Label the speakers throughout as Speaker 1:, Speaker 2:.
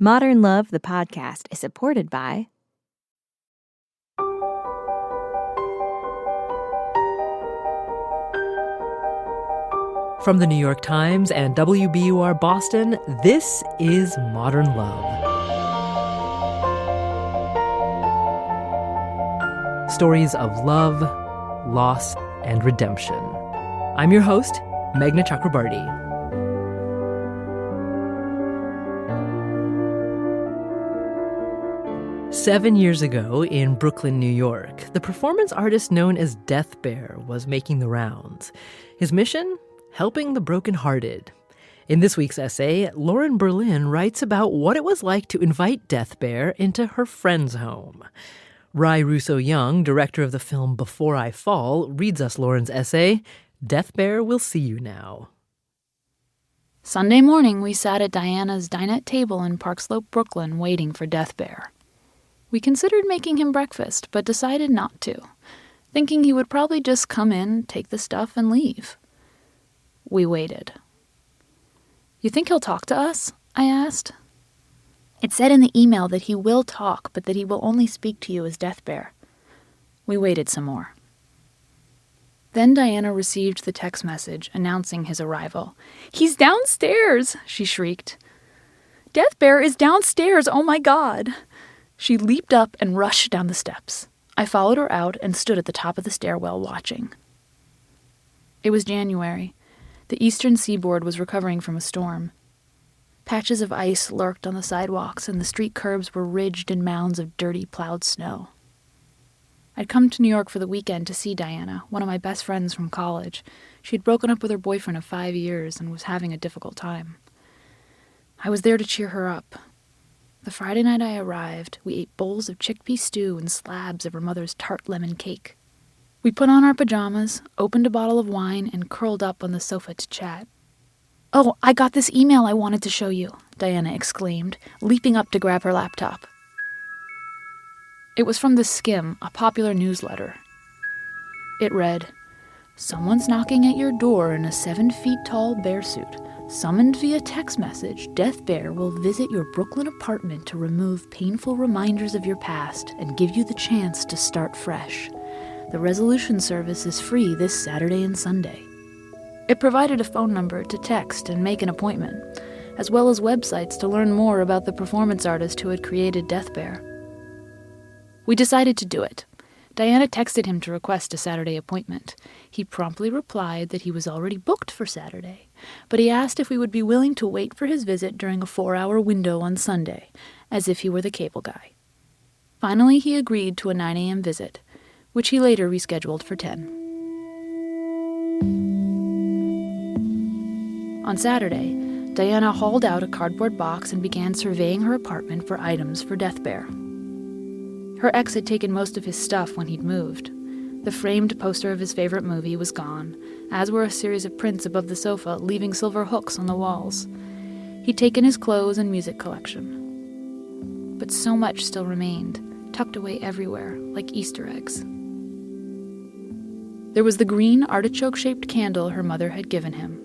Speaker 1: Modern Love, the podcast, is supported by
Speaker 2: From the New York Times and WBUR Boston, this is Modern Love. Stories of love, loss, and redemption. I'm your host, Meghna Chakrabarty. 7 years ago in Brooklyn, New York, the performance artist known as Death Bear was making the rounds. His mission? Helping the brokenhearted. In this week's essay, Lauren Berlin writes about what it was like to invite Death Bear into her friend's home. Russo-Young, director of the film Before I Fall, reads us Lauren's essay, Death Bear Will See You Now.
Speaker 3: Sunday morning, we sat at Diana's dinette table in Park Slope, Brooklyn, waiting for Death Bear. We considered making him breakfast, but decided not to, thinking he would probably just come in, take the stuff, and leave. We waited. "You think he'll talk to us?" I asked. "It said in the email that he will talk, but that he will only speak to you as Death Bear." We waited some more. Then Diana received the text message announcing his arrival. "He's downstairs!" she shrieked. "Death Bear is downstairs! Oh my God!" She leaped up and rushed down the steps. I followed her out and stood at the top of the stairwell watching. It was January. The eastern seaboard was recovering from a storm. Patches of ice lurked on the sidewalks, and the street curbs were ridged in mounds of dirty, plowed snow. I'd come to New York for the weekend to see Diana, one of my best friends from college. She had broken up with her boyfriend of 5 years and was having a difficult time. I was there to cheer her up. The Friday night I arrived, we ate bowls of chickpea stew and slabs of her mother's tart lemon cake. We put on our pajamas, opened a bottle of wine, and curled up on the sofa to chat. "Oh, I got this email I wanted to show you," Diana exclaimed, leaping up to grab her laptop. It was from The Skim, a popular newsletter. It read, "Someone's knocking at your door in a 7-feet-tall bear suit. Summoned via text message, Death Bear will visit your Brooklyn apartment to remove painful reminders of your past and give you the chance to start fresh. The resolution service is free this Saturday and Sunday." It provided a phone number to text and make an appointment, as well as websites to learn more about the performance artist who had created Death Bear. We decided to do it. Diana texted him to request a Saturday appointment. He promptly replied that he was already booked for Saturday, but he asked if we would be willing to wait for his visit during a 4-hour window on Sunday, as if he were the cable guy. Finally, he agreed to a 9 a.m. visit, which he later rescheduled for 10. On Saturday, Diana hauled out a cardboard box and began surveying her apartment for items for Death Bear. Her ex had taken most of his stuff when he'd moved. The framed poster of his favorite movie was gone, as were a series of prints above the sofa, leaving silver hooks on the walls. He'd taken his clothes and music collection. But so much still remained, tucked away everywhere, like Easter eggs. There was the green artichoke-shaped candle her mother had given him.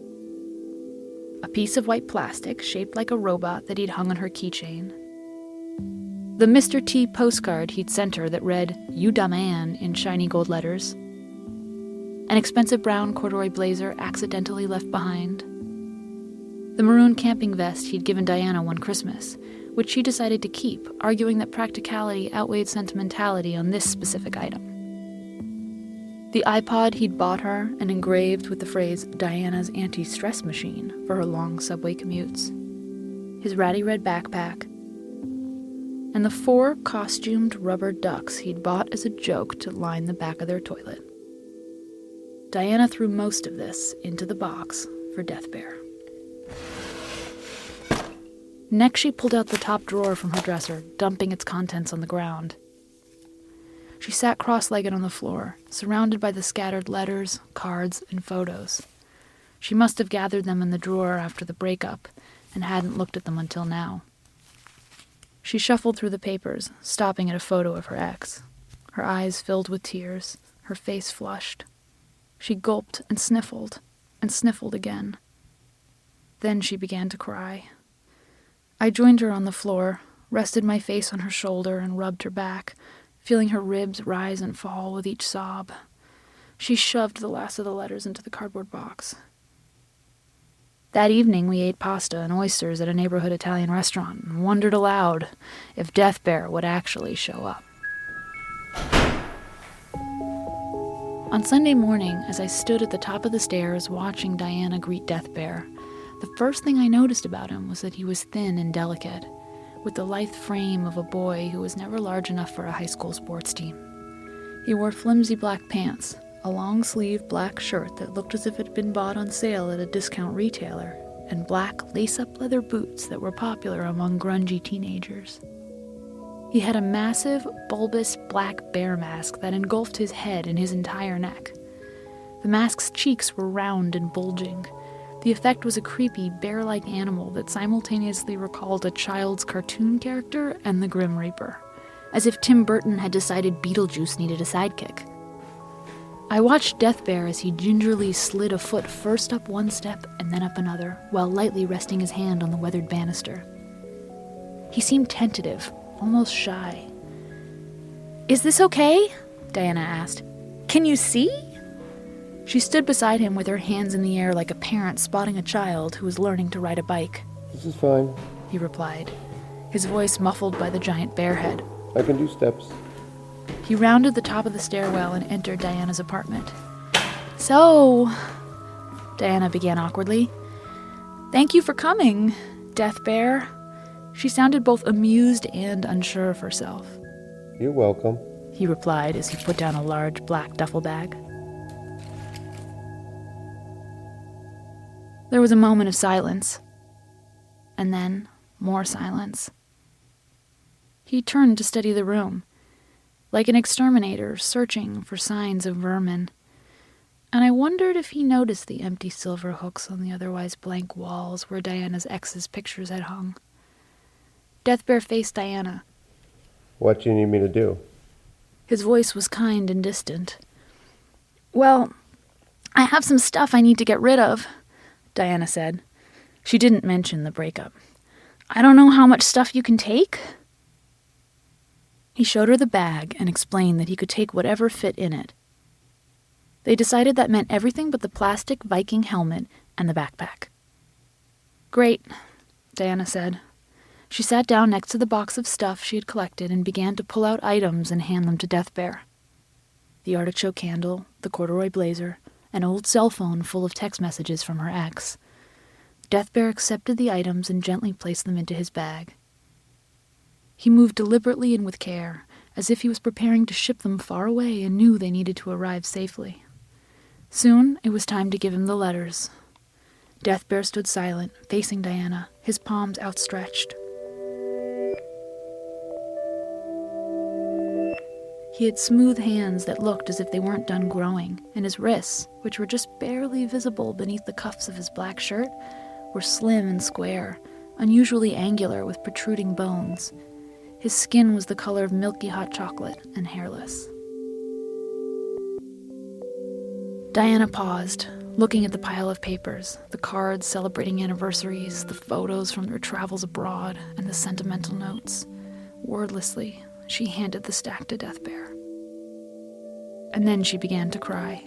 Speaker 3: A piece of white plastic shaped like a robot that he'd hung on her keychain. The Mr. T postcard he'd sent her that read, "You da man," in shiny gold letters. An expensive brown corduroy blazer accidentally left behind. The maroon camping vest he'd given Diana one Christmas, which she decided to keep, arguing that practicality outweighed sentimentality on this specific item. The iPod he'd bought her and engraved with the phrase "Diana's anti-stress machine" for her long subway commutes. His ratty red backpack, and the 4 costumed rubber ducks he'd bought as a joke to line the back of their toilet. Diana threw most of this into the box for Death Bear. Next, she pulled out the top drawer from her dresser, dumping its contents on the ground. She sat cross-legged on the floor, surrounded by the scattered letters, cards, and photos. She must have gathered them in the drawer after the breakup and hadn't looked at them until now. She shuffled through the papers, stopping at a photo of her ex. Her eyes filled with tears, her face flushed. She gulped and sniffled again. Then she began to cry. I joined her on the floor, rested my face on her shoulder, and rubbed her back, feeling her ribs rise and fall with each sob. She shoved the last of the letters into the cardboard box. That evening we ate pasta and oysters at a neighborhood Italian restaurant and wondered aloud if Death Bear would actually show up. On Sunday morning, as I stood at the top of the stairs watching Diana greet Death Bear, the first thing I noticed about him was that he was thin and delicate, with the lithe frame of a boy who was never large enough for a high school sports team. He wore flimsy black pants, a long-sleeved black shirt that looked as if it had been bought on sale at a discount retailer, and black lace-up leather boots that were popular among grungy teenagers. He had a massive, bulbous black bear mask that engulfed his head and his entire neck. The mask's cheeks were round and bulging. The effect was a creepy, bear-like animal that simultaneously recalled a child's cartoon character and the Grim Reaper, as if Tim Burton had decided Beetlejuice needed a sidekick. I watched Death Bear as he gingerly slid a foot first up one step and then up another, while lightly resting his hand on the weathered banister. He seemed tentative, almost shy. "Is this okay?" Diana asked. "Can you see?" She stood beside him with her hands in the air like a parent spotting a child who was learning to ride a bike.
Speaker 4: "This is fine,"
Speaker 3: he replied, his voice muffled by the giant bear head.
Speaker 4: "I can do steps."
Speaker 3: He rounded the top of the stairwell and entered Diana's apartment. "So," Diana began awkwardly, "thank you for coming, Death Bear." She sounded both amused and unsure of herself.
Speaker 4: "You're welcome,"
Speaker 3: he replied as he put down a large black duffel bag. There was a moment of silence, and then more silence. He turned to study the room, like an exterminator searching for signs of vermin, and I wondered if he noticed the empty silver hooks on the otherwise blank walls where Diana's ex's pictures had hung. Death Bear faced Diana.
Speaker 4: "What do you need me to do?"
Speaker 3: His voice was kind and distant. "Well, I have some stuff I need to get rid of," Diana said. She didn't mention the breakup. "I don't know how much stuff you can take." He showed her the bag and explained that he could take whatever fit in it. They decided that meant everything but the plastic Viking helmet and the backpack. "Great," Diana said. She sat down next to the box of stuff she had collected and began to pull out items and hand them to Death Bear. The artichoke candle, the corduroy blazer, an old cell phone full of text messages from her ex. Death Bear accepted the items and gently placed them into his bag. He moved deliberately and with care, as if he was preparing to ship them far away and knew they needed to arrive safely. Soon it was time to give him the letters. Death Bear stood silent, facing Diana, his palms outstretched. He had smooth hands that looked as if they weren't done growing, and his wrists, which were just barely visible beneath the cuffs of his black shirt, were slim and square, unusually angular with protruding bones. His skin was the color of milky hot chocolate and hairless. Diana paused, looking at the pile of papers, the cards celebrating anniversaries, the photos from their travels abroad, and the sentimental notes. Wordlessly, she handed the stack to Death Bear. And then she began to cry.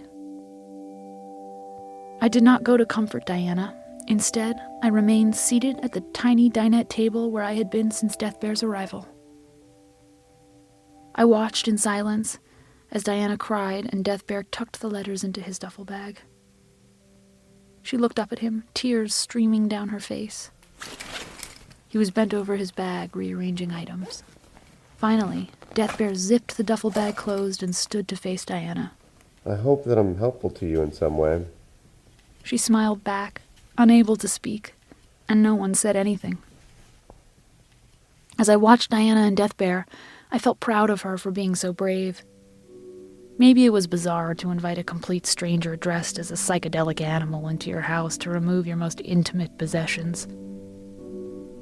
Speaker 3: I did not go to comfort Diana. Instead, I remained seated at the tiny dinette table where I had been since Death Bear's arrival. I watched in silence as Diana cried and Death Bear tucked the letters into his duffel bag. She looked up at him, tears streaming down her face. He was bent over his bag, rearranging items. Finally, Death Bear zipped the duffel bag closed and stood to face Diana.
Speaker 4: "I hope that I'm helpful to you in some way."
Speaker 3: She smiled back, unable to speak, and no one said anything. As I watched Diana and Death Bear, I felt proud of her for being so brave. Maybe it was bizarre to invite a complete stranger dressed as a psychedelic animal into your house to remove your most intimate possessions.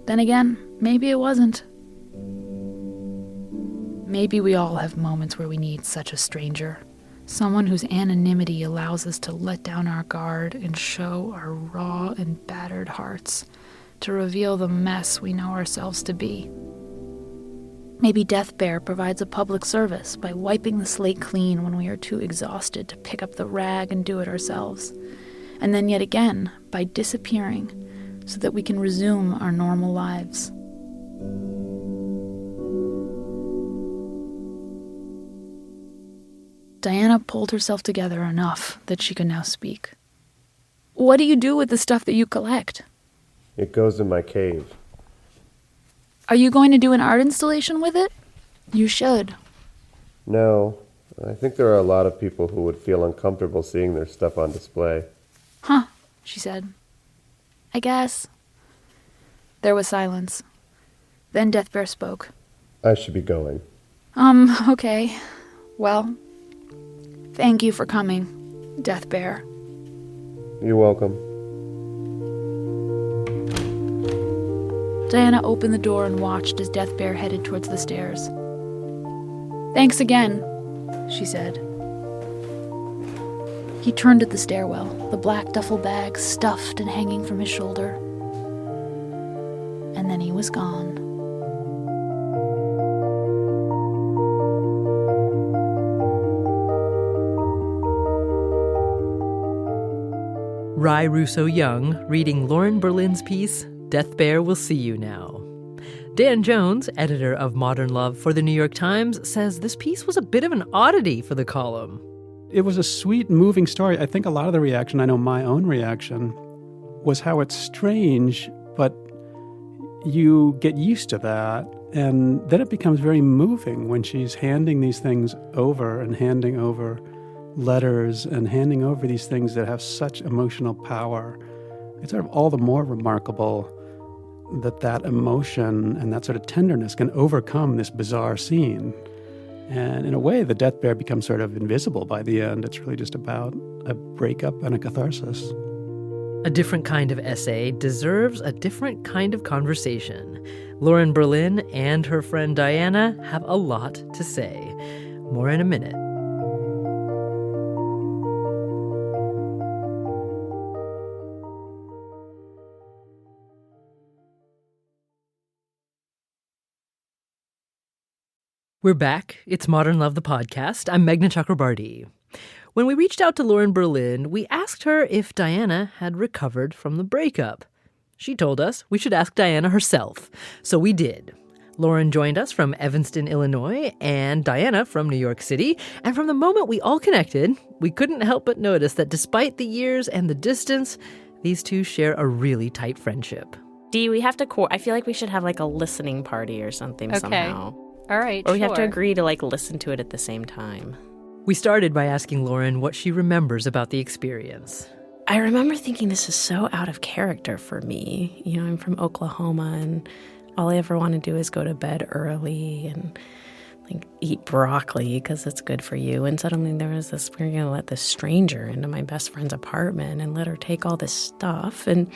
Speaker 3: Then again, maybe it wasn't. Maybe we all have moments where we need such a stranger, someone whose anonymity allows us to let down our guard and show our raw and battered hearts, to reveal the mess we know ourselves to be. Maybe Death Bear provides a public service by wiping the slate clean when we are too exhausted to pick up the rag and do it ourselves, and then yet again by disappearing so that we can resume our normal lives. Diana pulled herself together enough that she could now speak. What do you do with the stuff that you collect?
Speaker 4: It goes in my cave.
Speaker 3: Are you going to do an art installation with it? You should.
Speaker 4: No, I think there are a lot of people who would feel uncomfortable seeing their stuff on display.
Speaker 3: Huh, she said. I guess. There was silence. Then Death Bear spoke.
Speaker 4: I should be going.
Speaker 3: Okay. Well, thank you for coming, Death Bear.
Speaker 4: You're welcome.
Speaker 3: Diana opened the door and watched as Death Bear headed towards the stairs. Thanks again, she said. He turned at the stairwell, the black duffel bag stuffed and hanging from his shoulder. And then he was gone.
Speaker 2: Russo-Young reading Lauren Berlin's piece, Death Bear Will See You Now. Dan Jones, editor of Modern Love for the New York Times, says this piece was a bit of an oddity for the column.
Speaker 5: It was a sweet, moving story. I think a lot of the reaction, I know my own reaction, was how it's strange, but you get used to that. And then it becomes very moving when she's handing these things over and handing over letters and handing over these things that have such emotional power. It's sort of all the more remarkable that emotion and that sort of tenderness can overcome this bizarre scene. And in a way, the Death Bear becomes sort of invisible by the end. It's really just about a breakup and a catharsis.
Speaker 2: A different kind of essay deserves a different kind of conversation. Lauren Berlin and her friend Diana have a lot to say. More in a minute. We're back. It's Modern Love, the podcast. I'm Meghna Chakrabarti. When we reached out to Lauren Berlin, we asked her if Diana had recovered from the breakup. She told us we should ask Diana herself. So we did. Lauren joined us from Evanston, Illinois, and Diana from New York City. And from the moment we all connected, we couldn't help but notice that despite the years and the distance, these two share a really tight friendship.
Speaker 6: Dee, we have to I feel like we should have like a listening party or something somehow.
Speaker 7: All right,
Speaker 6: or we have to agree to like listen to it at the same time.
Speaker 2: We started by asking Lauren what she remembers about the experience.
Speaker 6: I remember thinking this is so out of character for me. You know, I'm from Oklahoma and all I ever want to do is go to bed early and like eat broccoli because it's good for you. And suddenly there was this, we're going to let this stranger into my best friend's apartment and let her take all this stuff. And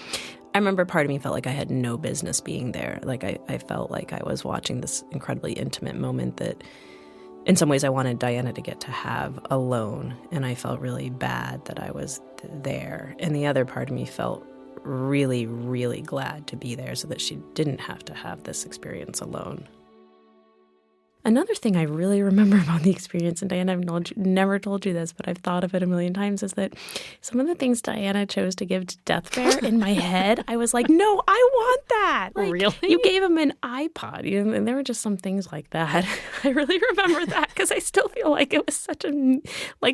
Speaker 6: I remember part of me felt like I had no business being there. Like I felt like I was watching this incredibly intimate moment that in some ways I wanted Diana to get to have alone. And I felt really bad that I was there. And the other part of me felt really, really glad to be there so that she didn't have to have this experience alone. Another thing I really remember about the experience, and Diana, I've never told you this, but I've thought of it a million times, is that some of the things Diana chose to give to Death Bear, in my head, I was like, no, I want that. Like,
Speaker 7: really?
Speaker 6: You gave him an iPod, and there were just some things like that. I really remember that because I still feel like it was such a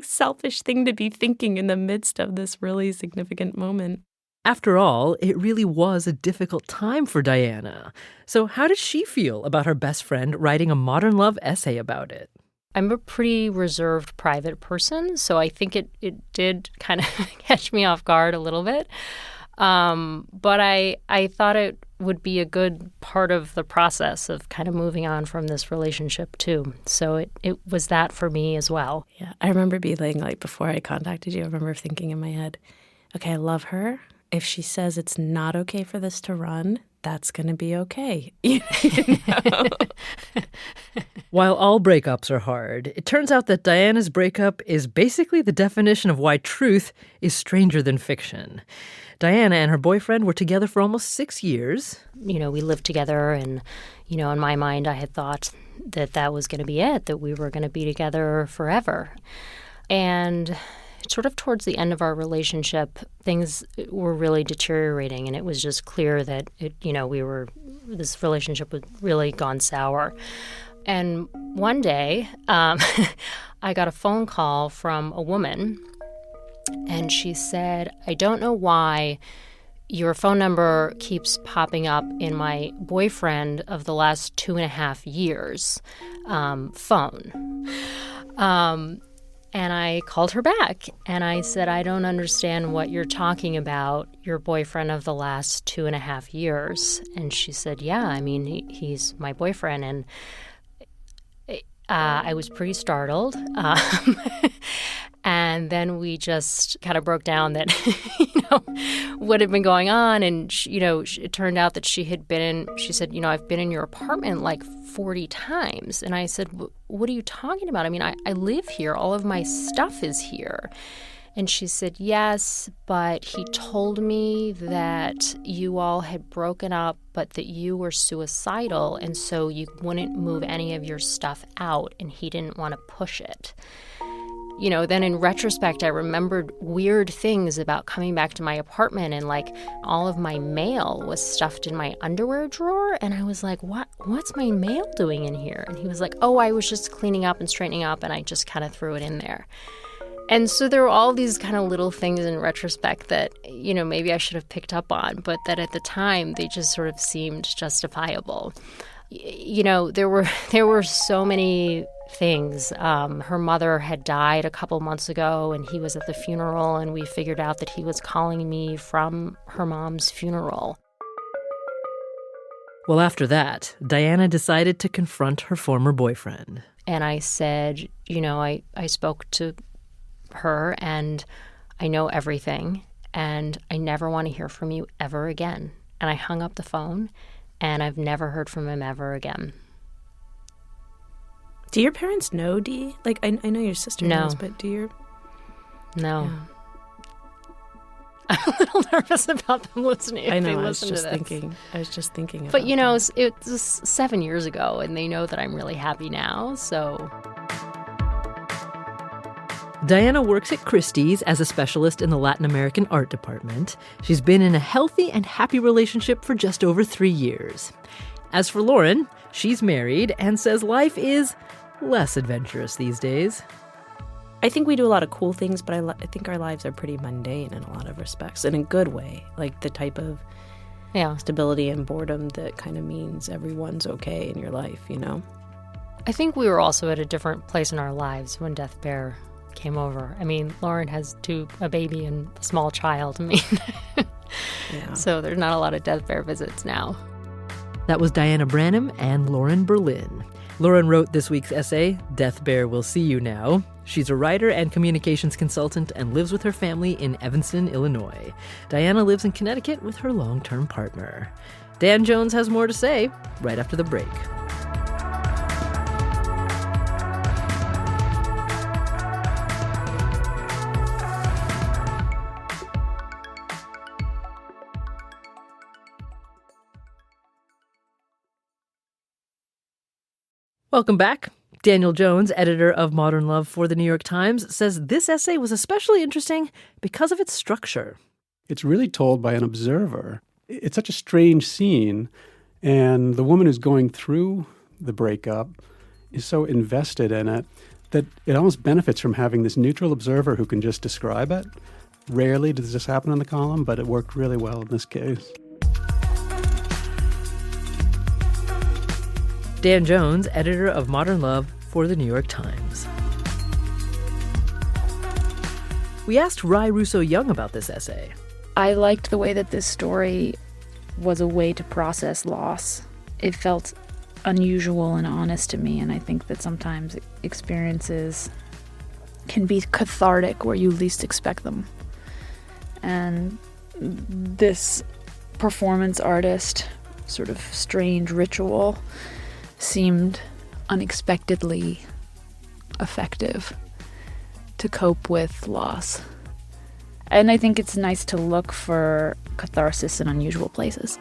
Speaker 6: selfish thing to be thinking in the midst of this really significant moment.
Speaker 2: After all, it really was a difficult time for Diana. So how did she feel about her best friend writing a Modern Love essay about it?
Speaker 7: I'm a pretty reserved, private person, so I think it did kind of catch me off guard a little bit. But I thought it would be a good part of the process of kind of moving on from this relationship, too. So it was that for me as well.
Speaker 6: Yeah, I remember being like, before I contacted you, I remember thinking in my head, okay, I love her. If she says it's not okay for this to run, that's going to be okay. You know?
Speaker 2: While all breakups are hard, it turns out that Diana's breakup is basically the definition of why truth is stranger than fiction. Diana and her boyfriend were together for almost 6 years.
Speaker 7: We lived together, and, in my mind, I had thought that was going to be it, that we were going to be together forever. And sort of towards the end of our relationship, things were really deteriorating, and it was just clear that this relationship had really gone sour. And one day, I got a phone call from a woman, and she said, "I don't know why your phone number keeps popping up in my boyfriend of the last 2.5 years phone." And I called her back, and I said, "I don't understand what you're talking about, your boyfriend of the last 2.5 years." And she said, "Yeah, I mean, he's my boyfriend." And I was pretty startled. And then we just kind of broke down that, what had been going on. And, it turned out that she said, "I've been in your apartment like 40 times. And I said, "What are you talking about? I mean, I live here. All of my stuff is here." And she said, "Yes, but he told me that you all had broken up, but that you were suicidal, and so you wouldn't move any of your stuff out, and he didn't want to push it." Then in retrospect, I remembered weird things about coming back to my apartment, and like all of my mail was stuffed in my underwear drawer. And I was like, what's my mail doing in here? And he was like, "Oh, I was just cleaning up and straightening up, and I just kind of threw it in there." And so there were all these kind of little things in retrospect that, maybe I should have picked up on, but that at the time they just sort of seemed justifiable. There were so many things. Her mother had died a couple months ago, and he was at the funeral, and we figured out that he was calling me from her mom's funeral.
Speaker 2: Well, after that, Diana decided to confront her former boyfriend.
Speaker 7: And I said, I spoke to her, and I know everything, and I never want to hear from you ever again. And I hung up the phone, and I've never heard from him ever again.
Speaker 6: Do your parents know, Dee? Like, I know your sister knows, but do your...
Speaker 7: No.
Speaker 6: Yeah.
Speaker 7: I'm a little nervous about them listening.
Speaker 6: I know,
Speaker 7: they
Speaker 6: I was
Speaker 7: listen
Speaker 6: just
Speaker 7: to this.
Speaker 6: thinking.
Speaker 7: But,
Speaker 6: that.
Speaker 7: it was 7 years ago, and they know that I'm really happy now, so...
Speaker 2: Diana works at Christie's as a specialist in the Latin American art department. She's been in a healthy and happy relationship for just over 3 years. As for Lauren, she's married and says life is less adventurous these days.
Speaker 6: I think we do a lot of cool things, but I think our lives are pretty mundane in a lot of respects, in a good way. Like the type of stability and boredom that kind of means everyone's okay in your life,
Speaker 7: I think we were also at a different place in our lives when Death Bear came over. I mean, Lauren has a baby and a small child. I mean, So there's not a lot of Death Bear visits now.
Speaker 2: That was Diana Branham and Lauren Berlin. Lauren wrote this week's essay, Death Bear Will See You Now. She's a writer and communications consultant and lives with her family in Evanston, Illinois. Diana lives in Connecticut with her long-term partner. Dan Jones has more to say right after the break. Welcome back. Daniel Jones, editor of Modern Love for the New York Times, says this essay was especially interesting because of its structure.
Speaker 5: It's really told by an observer. It's such a strange scene, and the woman who's going through the breakup is so invested in it that it almost benefits from having this neutral observer who can just describe it. Rarely does this happen in the column, but it worked really well in this case.
Speaker 2: Dan Jones, editor of Modern Love for the New York Times. We asked Russo-Young about this essay.
Speaker 3: I liked the way that this story was a way to process loss. It felt unusual and honest to me, and I think that sometimes experiences can be cathartic where you least expect them. And this performance artist sort of strange ritual seemed unexpectedly effective to cope with loss. And I think it's nice to look for catharsis in unusual places.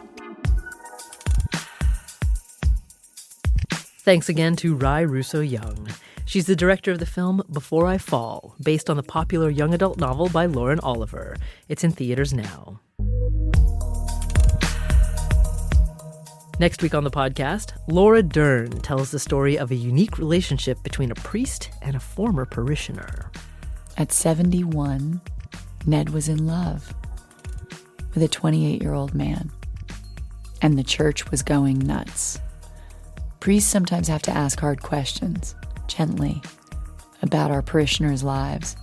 Speaker 2: Thanks again to Russo-Young. She's the director of the film Before I Fall, based on the popular young adult novel by Lauren Oliver. It's in theaters now. Next week on the podcast, Laura Dern tells the story of a unique relationship between a priest and a former parishioner.
Speaker 8: At 71, Ned was in love with a 28-year-old man, and the church was going nuts. Priests sometimes have to ask hard questions, gently, about our parishioners' lives.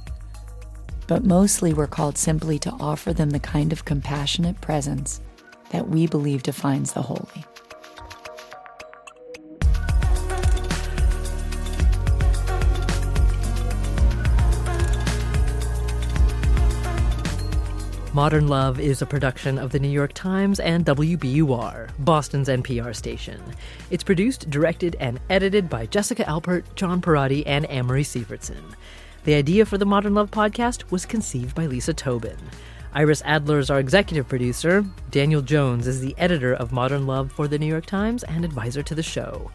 Speaker 8: But mostly we're called simply to offer them the kind of compassionate presence that we believe defines the holy.
Speaker 2: Modern Love is a production of the New York Times and WBUR, Boston's NPR station. It's produced, directed, and edited by Jessica Alpert, John Perotti, and Amory Sievertson. The idea for the Modern Love podcast was conceived by Lisa Tobin. Iris Adler is our executive producer. Daniel Jones is the editor of Modern Love for the New York Times and advisor to the show.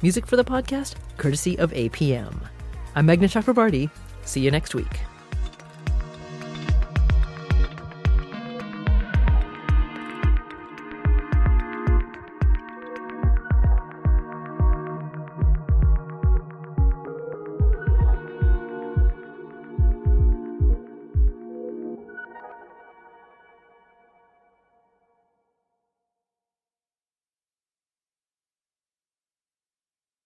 Speaker 2: Music for the podcast, courtesy of APM. I'm Meghna Chakrabarti. See you next week.